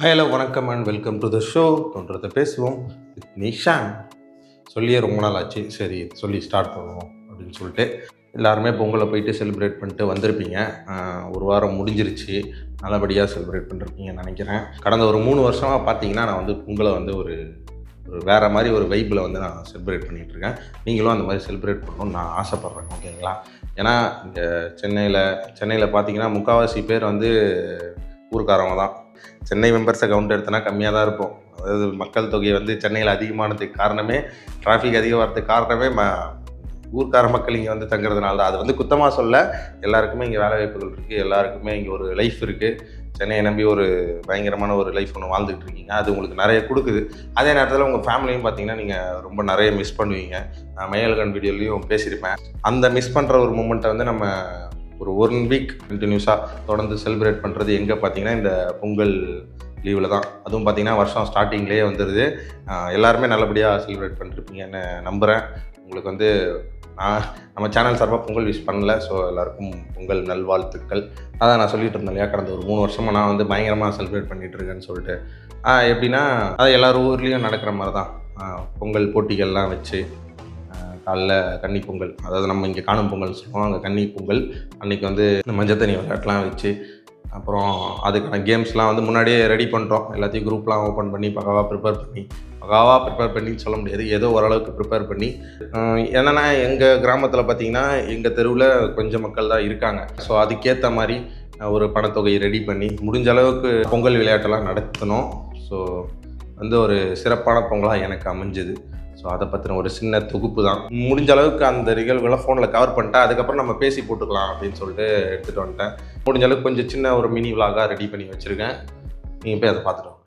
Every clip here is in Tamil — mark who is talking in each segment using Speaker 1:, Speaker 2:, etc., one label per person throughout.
Speaker 1: ஹலோ வணக்கம் and welcome to the show. தோன்றதை பேசுவோம் வித் நிஷான். சொல்லியே ரொம்ப நாள் ஆச்சு, சரி சொல்லி ஸ்டார்ட் பண்ணுவோம் அப்படின்னு சொல்லிட்டு எல்லாருமே பொங்கலை போயிட்டு செலிப்ரேட் பண்ணிட்டு வந்திருப்பீங்க. ஒரு வாரம் முடிஞ்சிருச்சு, நல்லபடியாக செலிப்ரேட் பண்ணிருப்பீங்கன்னு நினைக்கிறேன். கடந்த ஒரு 3 வருஷமாக பார்த்தீங்கன்னா நான் வந்து பொங்கலை வந்து ஒரு வேறு மாதிரி ஒரு வைப்பில் வந்து நான் செலிப்ரேட் பண்ணிகிட்ருக்கேன். நீங்களும் அந்த மாதிரி செலிப்ரேட் பண்ணணும்னு நான் ஆசைப்பட்றேன், ஓகேங்களா? ஏன்னா இங்கே சென்னையில் பார்த்தீங்கன்னா முக்கால்வாசி பேர் வந்து ஊருக்காரவங்க தான். சென்னை மெம்பர்ஸை கவுண்ட் எடுத்தனா கம்மியாக தான் இருப்போம். அதாவது மக்கள் தொகை வந்து சென்னையில் அதிகமானதுக்கு காரணமே, டிராஃபிக் அதிகம் வரதுக்கு காரணமே ஊர்க்கார மக்கள் இங்கே வந்து தங்குறதுனால தான். அது வந்து குத்தமாக சொல்ல, எல்லாருக்குமே இங்கே வேலை வாய்ப்புகள் இருக்குது, எல்லாருக்குமே இங்கே ஒரு லைஃப் இருக்குது. சென்னையை நம்பி ஒரு பயங்கரமான ஒரு லைஃப் ஒன்று வாழ்ந்துகிட்டு இருக்கீங்க. அது உங்களுக்கு நிறைய கொடுக்குது. அதே நேரத்தில் உங்கள் ஃபேமிலியும் பார்த்தீங்கன்னா நீங்கள் ரொம்ப நிறைய மிஸ் பண்ணுவீங்க. நான் மயில்கண் வீடியோலையும் பேசியிருப்பேன். அந்த மிஸ் பண்ணுற ஒரு மூமெண்ட்டை வந்து நம்ம ஒரு 1 வீக் கண்டினியூஸாக தொடர்ந்து செலிப்ரேட் பண்ணுறது எங்கே பார்த்தீங்கன்னா இந்த பொங்கல் லீவில் தான். அதுவும் பார்த்தீங்கன்னா வருஷம் ஸ்டார்டிங்லேயே வந்துடுது. எல்லாருமே நல்லபடியாக செலிப்ரேட் பண்ணிருப்பீங்கன்னு நம்புகிறேன். உங்களுக்கு வந்து நம்ம சேனல் சார்பாக பொங்கல் விஷ் பண்ணல. ஸோ எல்லாருக்கும் பொங்கல் நல்வாழ்த்துக்கள். அதான் நான் சொல்லிட்டு இருந்தேன் இல்லையா, கடந்த ஒரு 3 வருஷமாக நான் வந்து பயங்கரமாக செலிப்ரேட் பண்ணிகிட்டு இருக்கேன்னு சொல்லிட்டு. எப்படின்னா அது எல்லார் ஊர்லேயும் நடக்கிற மாதிரி தான். பொங்கல் போட்டிகள்லாம் வச்சு காலைல கன்னி பொங்கல், அதாவது நம்ம இங்கே காணும் பொங்கல் சொல்லுவோம், அங்கே கன்னி பொங்கல் அன்றைக்கி வந்து இந்த மஞ்சள் தண்ணி விளையாட்டுலாம் வச்சு, அப்புறம் அதுக்கான கேம்ஸ்லாம் வந்து முன்னாடியே ரெடி பண்ணுறோம். எல்லாத்தையும் குரூப்லாம் ஓப்பன் பண்ணி பக்காவாக ப்ரிப்பேர் பண்ணின்னு சொல்ல முடியாது, ஏதோ ஓரளவுக்கு ப்ரிப்பேர் பண்ணி. என்னென்னா எங்கள் கிராமத்தில் பார்த்திங்கன்னா எங்கள் தெருவில் கொஞ்சம் மக்கள் தான் இருக்காங்க. ஸோ அதுக்கேற்ற மாதிரி ஒரு பணத்தொகையை ரெடி பண்ணி முடிஞ்ச அளவுக்கு பொங்கல் விளையாட்டெல்லாம் நடத்தணும். ஸோ வந்து ஒரு சிறப்பான பொங்கலாக எனக்கு அமைஞ்சுது. ஸோ அதை பற்றின ஒரு சின்ன தொகுப்பு தான். முடிஞ்ச அளவுக்கு அந்த நிகழ்வுகளை ஃபோனில் கவர் பண்ணிட்டேன். அதுக்கப்புறம் நம்ம பேசி போட்டுக்கலாம் அப்படின்னு சொல்லிட்டு எடுத்துகிட்டு வந்துட்டேன். முடிஞ்ச அளவுக்கு கொஞ்சம் சின்ன ஒரு மினி விலாகாக ரெடி பண்ணி வச்சுருக்கேன். நீங்கள் போய் அதை பார்த்துட்டு வாங்க.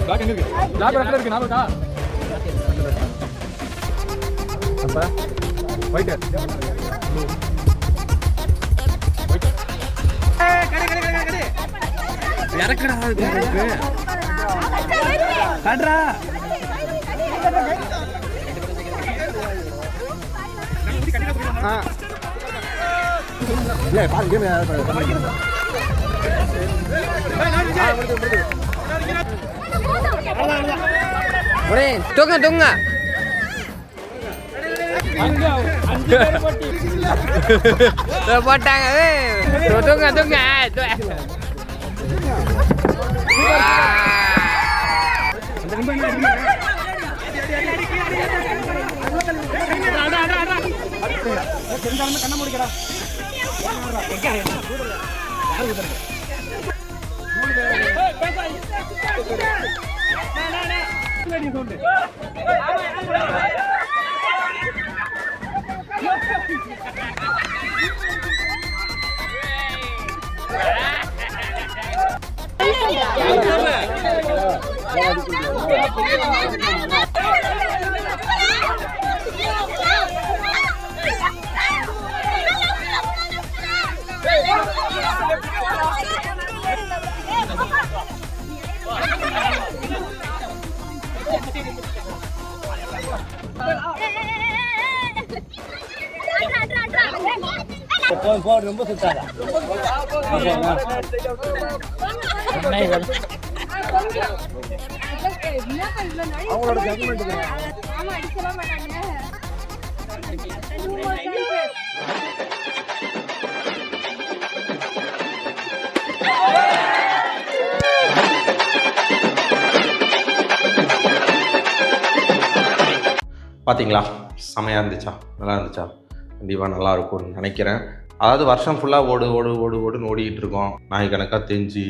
Speaker 2: பிளாக் எங்க இருக்கு? பிளாக் இடத்துல இருக்கு, ஞாபகம் இருக்கா? அப்ப ஒயிட் இறக்குடா, இருக்கு காட்றா. இல்ல பாரு கேம்
Speaker 3: ஒரே தூங்க தூங்க போட்டாங்க. தூங்க தூங்க
Speaker 2: கண்ண முடிக்கடா.
Speaker 4: ரொம்ப சுத்தாதா
Speaker 2: அவங்களோட ஜட்மெண்ட்
Speaker 5: ஆமா அடிக்கலாம் மாட்டாங்க
Speaker 1: பார்த்தீங்களா, செமையாக இருந்துச்சா? நல்லா இருந்துச்சா? கண்டிப்பாக நல்லா இருக்கும்னு நினைக்கிறேன். அதாவது வருஷம் ஃபுல்லாக ஓடுன்னு ஓடிக்கிட்டு இருக்கோம். நாய் கணக்காக தெரிஞ்சு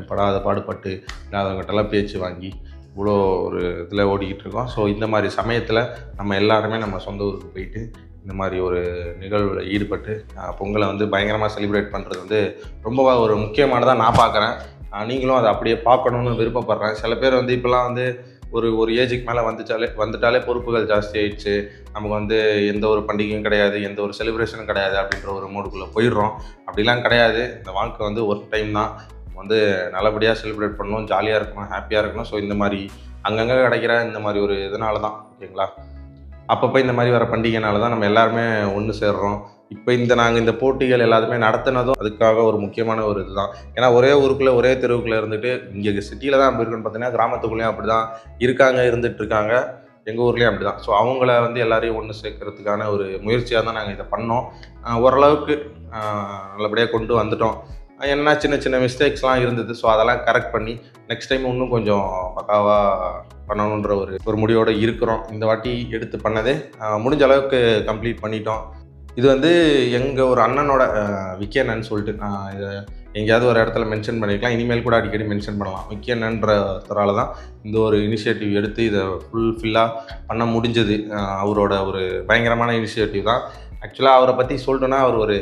Speaker 1: படாத பாடுபட்டு இல்லாதவங்ககிட்டலாம் பேச்சு வாங்கி இவ்வளோ ஒரு இதில் ஓடிக்கிட்டு இருக்கோம். ஸோ இந்த மாதிரி சமயத்தில் நம்ம எல்லாருமே நம்ம சொந்த ஊருக்கு போயிட்டு இந்த மாதிரி ஒரு நிகழ்வில் ஈடுபட்டு பொங்கலை வந்து பயங்கரமாக செலிப்ரேட் பண்ணுறது வந்து ரொம்ப ஒரு முக்கியமானதாக நான் பார்க்குறேன். நீங்களும் அதை அப்படியே பார்க்கணுன்னு விருப்பப்படுறேன். சில பேர் வந்து இப்போலாம் வந்து ஒரு ஏஜுக்கு மேலே வந்துட்டாலே பொறுப்புகள் ஜாஸ்தி ஆயிடுச்சு, நமக்கு வந்து எந்த ஒரு பண்டிகையும் கிடையாது, எந்த ஒரு செலிப்ரேஷனும் கிடையாது அப்படின்ற ஒரு மூடுக்குள்ளே போயிடுறோம். அப்படிலாம் கிடையாது. இந்த வாழ்க்கை வந்து ஒரு டைம் தான். வந்து நல்லபடியாக செலிப்ரேட் பண்ணணும், ஜாலியாக இருக்கணும், ஹாப்பியாக இருக்கணும். ஸோ இந்த மாதிரி அங்கங்கே கிடைக்கிற இந்த மாதிரி ஒரு இதனால தான், ஓகேங்களா, அப்பப்போ இந்த மாதிரி வர பண்டிகைனால தான் நம்ம எல்லாருமே ஒன்று சேர்றோம். இப்போ நாங்கள் இந்த போட்டிகள் எல்லாத்துமே நடத்தினதும் அதுக்காக ஒரு முக்கியமான ஒரு இதுதான். ஏன்னா ஒரே ஊருக்குள்ளே ஒரே தெருவுக்குள்ளே இருந்துட்டு இங்கே சிட்டியில் தான் அப்படி இருக்குன்னு பார்த்தீங்கன்னா கிராமத்துக்குள்ளேயும் அப்படி தான் இருந்துகிட்ருக்காங்க. எங்கள் ஊர்லேயும் அப்படி தான். ஸோ அவங்கள வந்து எல்லாரையும் ஒன்று சேர்க்கறதுக்கான ஒரு முயற்சியாக தான் நாங்கள் இதை பண்ணோம். ஓரளவுக்கு நல்லபடியாக கொண்டு வந்துட்டோம். என்ன சின்ன சின்ன மிஸ்டேக்ஸ்லாம் இருந்தது. ஸோ அதெல்லாம் கரெக்ட் பண்ணி நெக்ஸ்ட் டைம் இன்னும் கொஞ்சம் பக்காவாக பண்ணணுன்ற ஒரு முடிவோடு இருக்கிறோம். இந்த வாட்டி எடுத்து பண்ணதே முடிஞ்ச அளவுக்கு கம்ப்ளீட் பண்ணிட்டோம். இது வந்து எங்கள் ஒரு அண்ணனோட விக்கி அண்ணன்னு சொல்லிட்டு நான் இதை எங்கேயாவது ஒரு இடத்துல மென்ஷன் பண்ணிக்கலாம், இனிமேல் கூட அடிக்கடி மென்ஷன் பண்ணலாம். விக்கி அண்ணன்றவரால் தான் இந்த ஒரு இனிஷியேட்டிவ் எடுத்து இதை ஃபுல்லாக பண்ண முடிஞ்சது. அவரோட ஒரு பயங்கரமான இனிஷியேட்டிவ் தான். ஆக்சுவலாக அவரை பற்றி சொல்லிட்டோன்னா அவர் ஒரு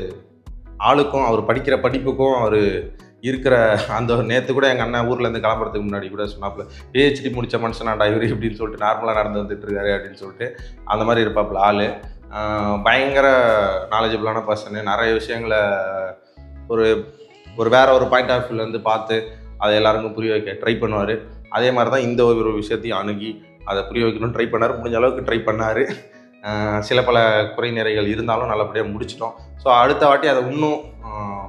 Speaker 1: ஆளுக்கும் அவர் படிக்கிற படிப்புக்கும் அவர் இருக்கிற அந்த நேற்று கூட எங்கள் அண்ணன் ஊர்லேருந்து கிளம்புறதுக்கு முன்னாடி கூட சொன்னாப்புல, பிஹெச்டி முடித்த மனுஷனாண்டா இவர் இப்படின்னு சொல்லிட்டு நார்மலாக நடந்து வந்துட்டுருக்காரு அப்படின்னு சொல்லிட்டு அந்த மாதிரி இருப்பாப்புல ஆள். பயங்கர நாலேஜபிளான பர்சனு. நிறைய விஷயங்களை ஒரு வேற ஒரு பாயிண்ட் ஆஃப் வியூலேருந்து பார்த்து அதை எல்லாருக்கும் புரிய வைக்க ட்ரை பண்ணுவார். அதே மாதிரி தான் இந்த ஒரு விஷயத்தையும் அணுகி அதை புரிய வைக்கணும்னு ட்ரை பண்ணார். முடிஞ்ச அளவுக்கு ட்ரை பண்ணார். சில பல குறை நிறைகள் இருந்தாலும் நல்லபடியாக முடிச்சிட்டோம். ஸோ அடுத்த வாட்டி அதை இன்னும்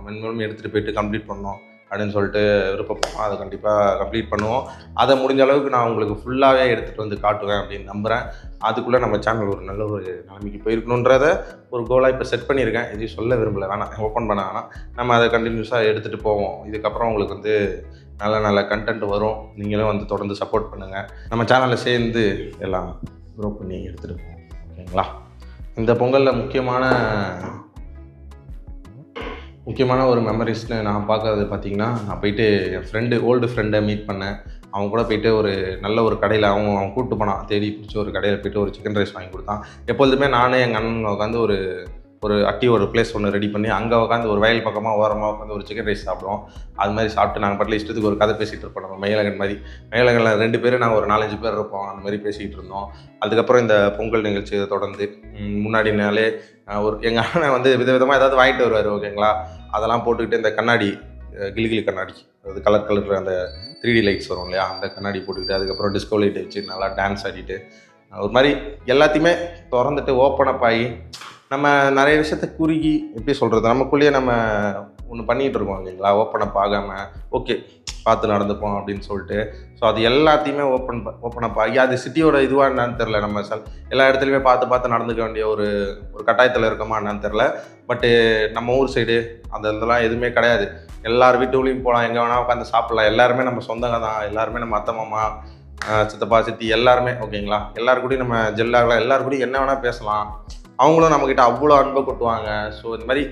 Speaker 1: மென்மேலும் எடுத்துகிட்டு போயிட்டு கம்ப்ளீட் பண்ணோம் அப்படின்னு சொல்லிட்டு விருப்பப்போம். அதை கண்டிப்பாக கம்ப்ளீட் பண்ணுவோம். அதை முடிஞ்ச அளவுக்கு நான் உங்களுக்கு ஃபுல்லாகவே எடுத்துகிட்டு வந்து காட்டுவேன் அப்படின்னு நம்புகிறேன். அதுக்குள்ளே நம்ம சேனல் ஒரு நல்ல ஒரு நிலைமைக்கு போயிருக்கணுன்றத ஒரு கோலாக இப்போ செட் பண்ணியிருக்கேன். எதையும் சொல்ல விரும்பலை, வேணாம், ஓப்பன் பண்ண வேணாம். நம்ம அதை கண்டினியூஸாக எடுத்துகிட்டு போவோம். இதுக்கப்புறம் உங்களுக்கு வந்து நல்ல நல்ல கண்டென்ட் வரும். நீங்களும் வந்து தொடர்ந்து சப்போர்ட் பண்ணுங்கள். நம்ம சேனலில் சேர்ந்து எல்லாம் க்ரோ பண்ணி எடுத்துகிட்டு போவோம், ஓகேங்களா. இந்த பொங்கலில் முக்கியமான ஒரு மெமரிஸ்னு நான் பார்க்குறது பார்த்திங்கன்னா, நான் போயிட்டு என் ஓல்டு ஃப்ரெண்டை மீட் பண்ணேன். அவங்க கூட போயிட்டு ஒரு நல்ல ஒரு கடையில் அவன் கூப்பிட்டு போனான். தேடி பிடிச்சி ஒரு கடையில் போய்ட்டு ஒரு சிக்கன் ரைஸ் வாங்கி கொடுத்தான். எப்பொழுதுமே நானே எங்கள் அண்ணன் உட்காந்து ஒரு பிளேஸ் ஒன்று ரெடி பண்ணி அங்கே உட்காந்து ஒரு வயல் பக்கமாக ஓரமாக உட்காந்து ஒரு சிக்கன் ரைஸ் சாப்பிடுவோம். அது மாதிரி சாப்பிட்டு நாங்கள் பாட்டில் இஷ்டத்துக்கு ஒரு கதை பேசிகிட்டு இருப்போம். நம்ம மயிலகனில் 2 பேர், நாங்கள் ஒரு 4-5 பேர் இருப்போம். அந்த மாதிரி பேசிகிட்டு இருந்தோம். அதுக்கப்புறம் இந்த பொங்கல் நிகழ்ச்சியை தொடர்ந்து முன்னாடி நாளே எங்கள் அண்ணன் வந்து விதவிதமாக ஏதாவது வாங்கிட்டு வருவார், ஓகேங்களா. அதெல்லாம் போட்டுக்கிட்டு இந்த கண்ணாடி, கிளிகிளி கண்ணாடி, அதாவது கலர் அந்த 3D லைட்ஸ் வரும் இல்லையா, அந்த கண்ணாடி போட்டுக்கிட்டு அதுக்கப்புறம் டிஸ்கோ லைட் வச்சு நல்லா டான்ஸ் ஆடிட்டு ஒரு மாதிரி எல்லாத்தையுமே திறந்துட்டு ஓப்பன் அப் ஆகி நம்ம நிறைய விஷயத்த குறுகி எப்படி சொல்கிறது, நமக்குள்ளேயே நம்ம ஒன்று பண்ணிகிட்டு இருக்கோம் இல்லைங்களா. ஓப்பன் அப் ஆகாமல் ஓகே பார்த்து நடந்துப்போம் அப்படின்னு சொல்லிட்டு. ஸோ அது எல்லாத்தையுமே ஓப்பன் அப் ஆகி அது சிட்டியோட இதுவாக என்னன்னு தெரில. நம்ம எல்லா இடத்துலையுமே பார்த்து நடந்துக்க வேண்டிய ஒரு கட்டாயத்தில் இருக்கோமா என்னன்னு தெரில. பட்டு நம்ம ஊர் சைடு அந்த இதெல்லாம் எதுவுமே கிடையாது. எல்லார் வீட்டுக்குள்ளேயும் போகலாம், எங்கே வேணால் உட்காந்து சாப்பிட்லாம். எல்லாருமே நம்ம சொந்தங்க தான், எல்லாருமே நம்ம அத்தை மாமா சித்தப்பா சித்தி எல்லாருமே, ஓகேங்களா. எல்லாருக்கூடையும் நம்ம ஜெல்லாகலாம், எல்லாருக்கூடையும் என்ன வேணால் பேசலாம். அவங்களும் நம்மக்கிட்ட அவ்வளோ அன்பை கொட்டுவாங்க. ஸோ இந்த மாதிரி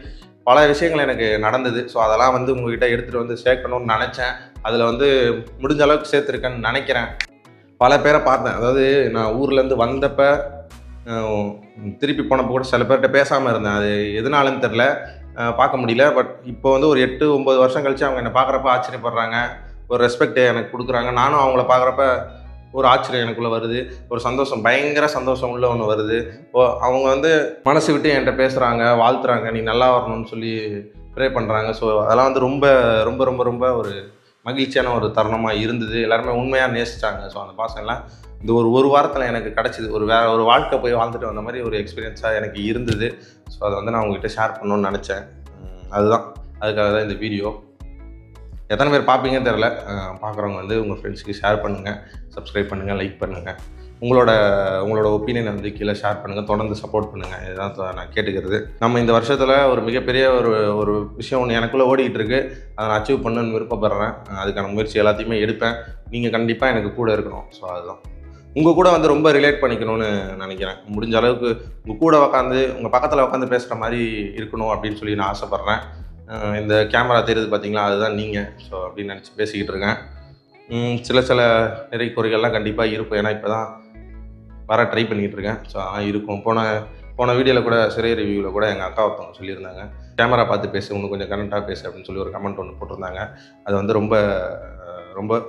Speaker 1: பல விஷயங்கள் எனக்கு நடந்தது. ஸோ அதெல்லாம் வந்து உங்ககிட்ட எடுத்துகிட்டு வந்து சேர்க்கணும்னு நினச்சேன். அதில் வந்து முடிஞ்ச அளவுக்கு சேர்த்துருக்கேன்னு நினைக்கிறேன். பல பேரை பார்த்தேன். அதாவது நான் ஊர்லேருந்து வந்தப்போ திருப்பி போனப்போ கூட சில பேர்கிட்ட பேசாமல் இருந்தேன். அது எதனாலன்னு தெரில, பார்க்க முடியல. பட் இப்போ வந்து ஒரு 8-9 வருஷம் கழிச்சு அவங்க என்னை பார்க்குறப்ப ஆச்சரியப்படுறாங்க. ஒரு ரெஸ்பெக்ட் எனக்கு கொடுக்குறாங்க. நானும் அவங்கள பார்க்குறப்ப ஒரு ஆச்சரியம் எனக்குள்ளே வருது. ஒரு சந்தோஷம், பயங்கர சந்தோஷம் உள்ள ஒன்று வருது. அவங்க வந்து மனசு விட்டு என்கிட்ட பேசுகிறாங்க, வாழ்த்துறாங்க, நீ நல்லா வரணும்னு சொல்லி ப்ரே பண்ணுறாங்க. ஸோ அதெல்லாம் வந்து ரொம்ப ரொம்ப ரொம்ப ரொம்ப ஒரு மகிழ்ச்சியான ஒரு தருணமாக இருந்தது. எல்லாருமே உண்மையாக நேசித்தாங்க. ஸோ அந்த பாசம் எல்லாம் இந்த ஒரு வாரத்தில் எனக்கு கிடச்சிது. வேறு ஒரு வாழ்க்கை போய் வாழ்ந்துட்டு வந்த மாதிரி ஒரு எக்ஸ்பீரியன்ஸாக எனக்கு இருந்தது. ஸோ அதை வந்து நான் உங்ககிட்ட ஷேர் பண்ணணும்னு நினச்சேன். அதுக்காக தான் இந்த வீடியோ. எத்தனை பேர் பார்ப்பீங்கன்னு தெரில. பார்க்குறவங்க வந்து உங்கள் ஃப்ரெண்ட்ஸுக்கு ஷேர் பண்ணுங்கள், சப்ஸ்கிரைப் பண்ணுங்கள், லைக் பண்ணுங்கள். உங்களோட ஒப்பீனியனை வந்து கீழே ஷேர் பண்ணுங்கள். தொடர்ந்து சப்போர்ட் பண்ணுங்கள். இதுதான் நான் கேட்டுக்கிறது. நம்ம இந்த வருஷத்தில் ஒரு மிகப்பெரிய ஒரு விஷயம் ஒன்று எனக்குள்ளே ஓடிக்கிட்டு இருக்குது. அதை நான் அச்சீவ் பண்ணணுன்னு விருப்பப்படுறேன். அதுக்கான முயற்சி எல்லாத்தையுமே எடுப்பேன். நீங்கள் கண்டிப்பாக எனக்கு கூட இருக்கணும். ஸோ அதுதான் உங்கள் கூட வந்து ரொம்ப ரிலேட் பண்ணிக்கணும்னு நினைக்கிறேன். முடிஞ்ச அளவுக்கு உங்கள் கூட உட்காந்து, உங்கள் பக்கத்தில் உட்காந்து பேசுகிற மாதிரி இருக்கணும் அப்படின்னு சொல்லி நான் ஆசைப்பட்றேன். இந்த கேமரா தெரியுது பார்த்தீங்களா, அதுதான் நீங்கள். ஸோ அப்படின்னு நினச்சி பேசிக்கிட்டு இருக்கேன். சில நிறை குறைகள்லாம் கண்டிப்பாக இருக்கும். ஏன்னா இப்போ தான் வர ட்ரை பண்ணிக்கிட்டு இருக்கேன். ஸோ அதான் இருக்கும். போன வீடியோவில் கூட சிறை ரிவ்யூவில் கூட எங்கள் அக்கா ஒருத்தவங்க சொல்லியிருந்தாங்க, கேமரா பார்த்து பேசு, இன்னும் கொஞ்சம் கரெக்டாக பேசு அப்படின்னு சொல்லி ஒரு கமெண்ட் ஒன்று போட்டிருந்தாங்க. அது வந்து ரொம்ப ரொம்ப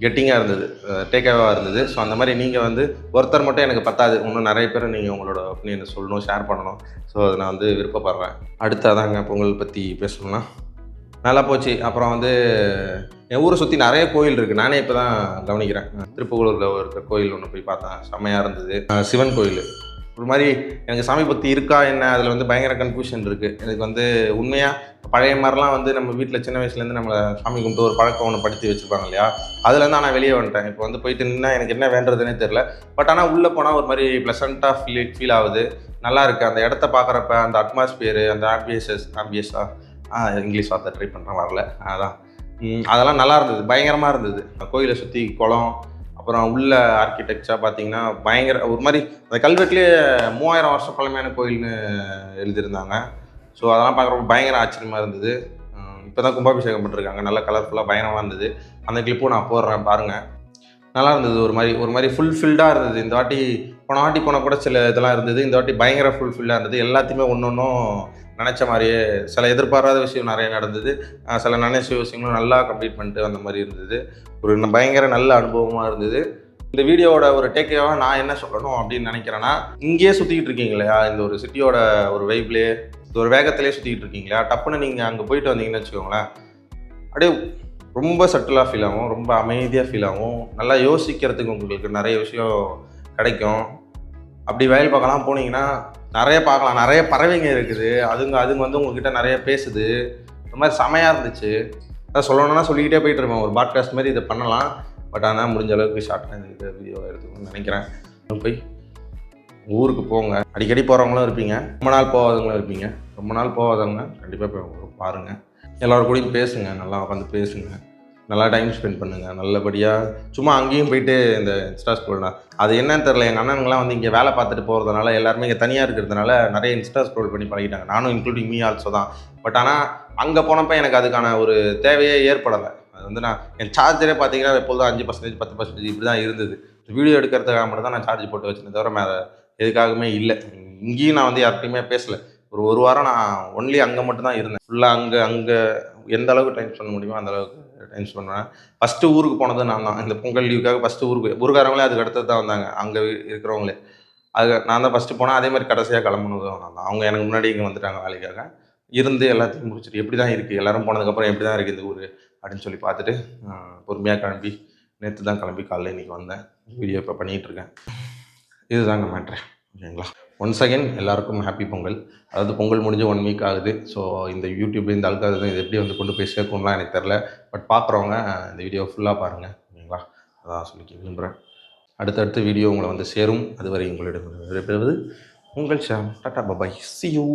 Speaker 1: கெட்டிங்காக இருந்தது, டேக்காவாக இருந்தது. ஸோ அந்த மாதிரி நீங்கள் வந்து ஒருத்தர் மட்டும் எனக்கு பத்தாது, இன்னும் நிறைய பேர் நீங்கள் உங்களோட ஒப்பீனியனை சொல்லணும், ஷேர் பண்ணணும். ஸோ அதை நான் வந்து விருப்பப்படுறேன். அடுத்ததாங்க பொங்கல் பற்றி பேசணும்னா நல்லா போச்சு. அப்புறம் வந்து என் ஊரை சுற்றி நிறைய கோயில் இருக்குது. நானே இப்போ தான் கவனிக்கிறேன். திருப்புகலூரில் இருக்கிற கோயில் ஒன்று போய் பார்த்தேன், செம்மையாக இருந்தது. சிவன் கோயில் ஒரு மாதிரி எனக்கு சாமி பக்தி இருக்கா என்ன, அதில் வந்து பயங்கர கன்ஃபியூஷன் இருக்குது. எனக்கு வந்து உண்மையாக பழைய மாதிரிலாம் வந்து நம்ம வீட்டில் சின்ன வயசுலேருந்து நம்மளை சாமி கும்பிட்டு ஒரு பழக்கம் ஒன்று படுத்தி வச்சுருப்பாங்க இல்லையா, அதுலேருந்து நான் வெளியே வந்துட்டேன். இப்போ வந்து போயிட்டு நின்னா எனக்கு என்ன வேண்டதுன்னே தெரில. பட் ஆனால் உள்ளே போனால் ஒரு மாதிரி ப்ளசண்ட்டாக ஃபீல் ஆகுது. நல்லா இருக்குது. அந்த இடத்த பார்க்குறப்ப அந்த அட்மாஸ்பியரு, அந்த ஆம்பியஸாக இங்கிலீஷ் வார்த்தை ட்ரை பண்ணுறேன், வரல. அதெல்லாம் நல்லா இருந்தது, பயங்கரமாக இருந்தது. கோயிலை சுற்றி குளம், அப்புறம் உள்ள ஆர்கிடெக்சராக பார்த்தீங்கன்னா பயங்கர ஒரு மாதிரி அந்த கல்வெட்டுலேயே 3000 வருஷம் பழமையான கோயில்னு எழுதியிருந்தாங்க. ஸோ அதெல்லாம் பார்க்குறப்ப பயங்கர ஆச்சரியமாக இருந்தது. இப்போ தான் கும்பாபிஷேகம் பண்ணிருக்காங்க, நல்லா கலர்ஃபுல்லாக பயங்கரமாக இருந்தது. அந்த கிளிப்பும் நான் போடுறேன் பாருங்கள். நல்லா இருந்தது. ஒரு மாதிரி ஃபுல்ஃபில்டாக இருந்தது. இந்த வாட்டி போன கூட சில இதெல்லாம் இருந்தது. இந்த வாட்டி பயங்கர ஃபுல்ஃபில்டாக இருந்தது. எல்லாத்தையுமே ஒன்றும் நினச்ச மாதிரியே, சில எதிர்பாராத விஷயம் நிறைய நடந்தது. சில நினைச்ச விஷயங்களும் நல்லா கம்ப்ளீட் பண்ணிட்டு அந்த மாதிரி இருந்தது. ஒரு பயங்கர நல்ல அனுபவமாக இருந்தது. இந்த வீடியோவோட ஒரு டேக்அவேவாக நான் என்ன சொல்லணும் அப்படின்னு நினைக்கிறேன்னா, இங்கேயே சுற்றிக்கிட்டு இருக்கீங்க இல்லையா, இந்த ஒரு சிட்டியோட ஒரு வைப்லேயே, ஒரு வேகத்திலே சுற்றிக்கிட்டு இருக்கீங்களா, டப்புன்னு நீங்கள் அங்கே போயிட்டு வந்தீங்கன்னு வச்சுக்கோங்களேன், அப்படியே ரொம்ப சட்டிலாக ஃபீல் ஆகும், ரொம்ப அமைதியாக ஃபீல் ஆகும். நல்லா யோசிக்கிறதுக்கு உங்களுக்கு நிறைய விஷயம் கிடைக்கும். அப்படி வயல் பக்கம்லாம் போனீங்கன்னா நிறைய பார்க்கலாம், நிறைய பறவைங்க இருக்குது. அதுங்க வந்து உங்ககிட்ட நிறைய பேசுது. இந்த மாதிரி செமையாக இருந்துச்சு. அதான் சொல்லணும்னா சொல்லிக்கிட்டே போயிட்டு இருப்பேன். ஒரு பாட்காஸ்ட் மாதிரி இதை பண்ணலாம். பட் ஆனால் முடிஞ்ச அளவுக்கு ஷார்ட்டாக இந்த வீடியோ எடுத்துக்கணும்னு நினைக்கிறேன். போய் ஊருக்கு போங்க. அடிக்கடி போகிறவங்களும் இருப்பீங்க, ரொம்ப நாள் போகாதவங்களும் இருப்பீங்க. ரொம்ப நாள் போகாதவங்க கண்டிப்பாக போய் பாருங்கள். எல்லோரும் கூடயும் பேசுங்க, நல்லா உட்காந்து பேசுங்க, நல்லா டைம் ஸ்பெண்ட் பண்ணுங்கள். நல்லபடியாக சும்மா அங்கேயும் போயிட்டு இந்த இன்ஸ்டா ஸ்க்ரோல் தான், அது என்னன்னு தெரில. எங்கள் அண்ணனுங்களாம் வந்து இங்கே வேலை பார்த்துட்டு போகிறதுனால, எல்லாருமே இங்கே தனியாக இருக்கிறதுனால நிறைய இன்ஸ்டா ஸ்க்ரோல் பண்ணி பழகிட்டாங்க. நானும் இன்க்ளூடிங் மீ ஆல்சோ தான். பட் ஆனால் அங்கே போனப்போ எனக்கு அதுக்கான ஒரு தேவையே ஏற்படலை. அது வந்து நான் என் சார்ஜரே பார்த்தீங்கன்னா எப்போதும் 5%, 10% இப்படி தான் இருந்தது. வீடியோ எடுக்கிறதுக்காக மட்டும் தான் நான் சார்ஜ் போட்டு வச்சுருந்தேன், தவிர வேறு எதுக்காகவுமே இல்லை. இங்கேயும் நான் வந்து யார்கிட்டையுமே பேசலை. ஒரு வாரம் நான் ஒன்லி அங்கே மட்டும் தான் இருந்தேன். ஃபுல்லாக அங்கே எந்த அளவுக்கு டைம் ஸ்பெண்ட் முடியுமோ அந்த அளவுக்கு டைம் ஸ்பெண்ட் பண்ணுவேன். ஃபஸ்ட்டு ஊருக்கு போனது நான் தான். இந்த பொங்கல் லீவுக்காக ஃபஸ்ட்டு ஊருக்காரங்களே அதுக்கு அடுத்தது தான் வந்தாங்க, அங்கே இருக்கிறவங்களே. அது நான் தான் ஃபஸ்ட்டு போனேன். அதே மாதிரி கடைசியாக கிளம்புனதும் நான் தான். அவங்க எனக்கு முன்னாடி இங்கே வந்துட்டாங்க வேலைக்காக. இருந்து எல்லாத்தையும் முடிச்சுட்டு எப்படி தான் இருக்குது, எல்லோரும் போனதுக்கப்புறம் எப்படி தான் இருக்குது இந்த ஊர் அப்படின்னு சொல்லி பார்த்துட்டு பொறுமையாக கிளம்பி, நேற்று தான் கிளம்பி காலையில் இன்றைக்கி வந்தேன். வீடியோ இப்போ பண்ணிகிட்ருக்கேன். இதுதாங்க மேட்ரு, ஓகேங்களா? ஒன்ஸ் அகெயின் எல்லாருக்கும் ஹாப்பி பொங்கல். அதாவது பொங்கல் முடிஞ்சு 1 வீக் ஆகுது. ஸோ இந்த யூடியூப் இந்த அல்காரிதம் இது எப்படி வந்து கொண்டு போய் சேர்க்கணும்லாம் எனக்கு தெரில. பட் பார்க்குறவங்க இந்த வீடியோ ஃபுல்லாக பாருங்கள், ஓகேங்களா? அதான் சொல்லிக்க விரும்புகிறேன். அடுத்தடுத்த வீடியோ உங்களை வந்து சேரும். அதுவரை உங்களிடம் விடைபெறுவது உங்கள் ஷாம். டாடா, பாய், see you.